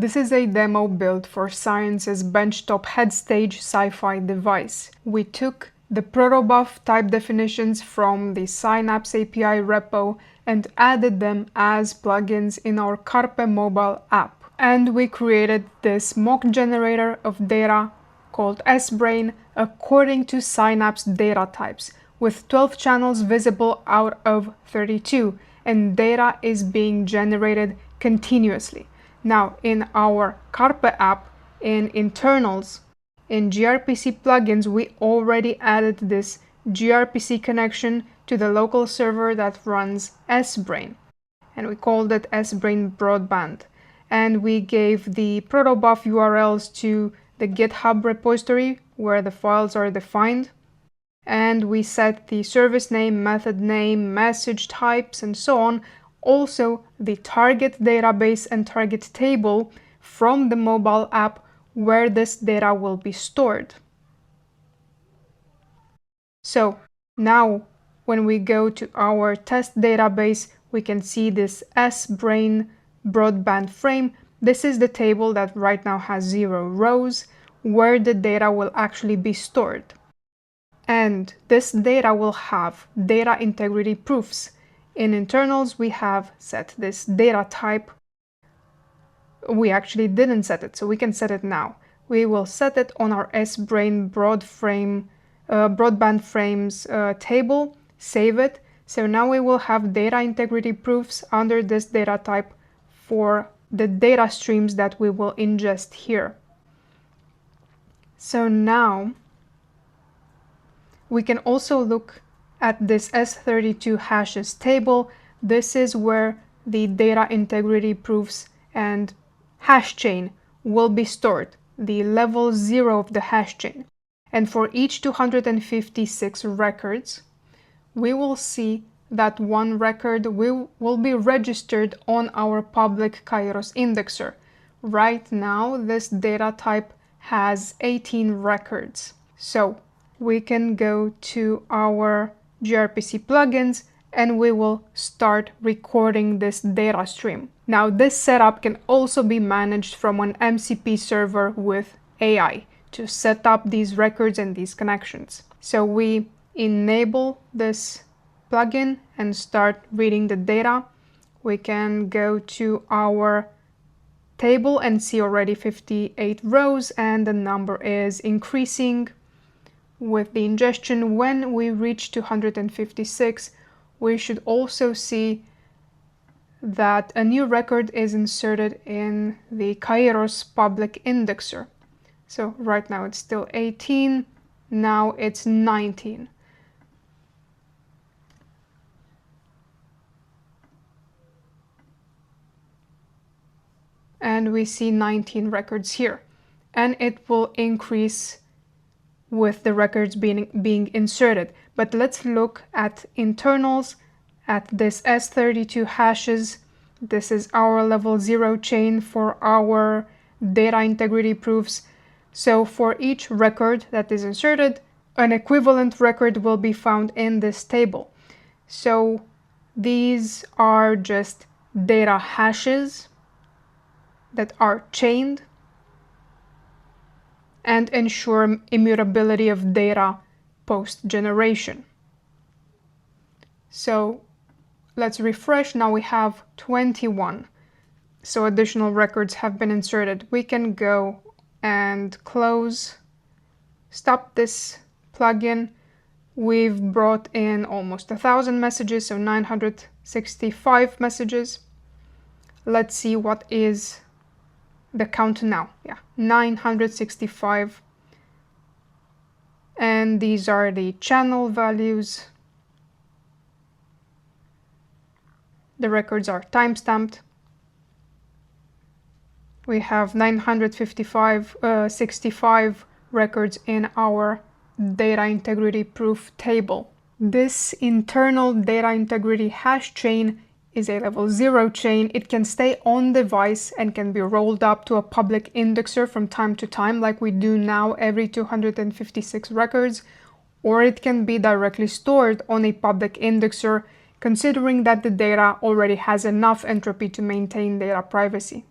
This is a demo built for Science's benchtop headstage sci-fi device. We took the protobuf type definitions from the Synapse API repo and added them as plugins in our Carpe mobile app. And we created this mock generator of data called SBrain according to Synapse data types, with 12 channels visible out of 32, and data is being generated continuously. Now, in our Carpe app, in internals, in gRPC plugins, we already added this gRPC connection to the local server that runs SBrain, and we called it SBrain Broadband. And we gave the protobuf URLs to the GitHub repository where the files are defined, and we set the service name, method name, message types, and so on. Also, the target database and target table from the mobile app where this data will be stored. So now when we go to our test database, we can see this SBrain broadband frame. This is the table that right now has 0 rows where the data will actually be stored. And this data will have data integrity proofs. In internals, we have set this data type. We actually didn't set it, so we can set it now. We will set it on our SBrain broadband frames table, save it. So now we will have data integrity proofs under this data type for the data streams that we will ingest here. So now we can also look at this S32 hashes table. This is where the data integrity proofs and hash chain will be stored, the level 0 of the hash chain. And for each 256 records, we will see that one record will be registered on our public Kairos indexer. Right now, this data type has 18 records. So we can go to our gRPC plugins and we will start recording this data stream. Now, this setup can also be managed from an MCP server with AI to set up these records and these connections. So we enable this plugin and start reading the data. We can go to our table and see already 58 rows, and the number is increasing with the ingestion. When we reach 256, we should also see that a new record is inserted in the Kairos public indexer. So right now it's still 18, now it's 19. And we see 19 records here. And it will increase with the records being inserted. But let's look at internals, at this S32 hashes. This is our level 0 chain for our data integrity proofs. So for each record that is inserted, an equivalent record will be found in this table. So these are just data hashes that are chained and ensure immutability of data post-generation. So let's refresh. Now we have 21. So additional records have been inserted. We can go and stop this plugin. We've brought in almost 1,000 messages, so 965 messages. Let's see what is the count now. Yeah, 965. And these are the channel values. The records are timestamped. We have 965 records in our data integrity proof table. This internal data integrity hash chain is a level 0 chain. It can stay on device and can be rolled up to a public indexer from time to time, like we do now every 256 records, or it can be directly stored on a public indexer, considering that the data already has enough entropy to maintain data privacy.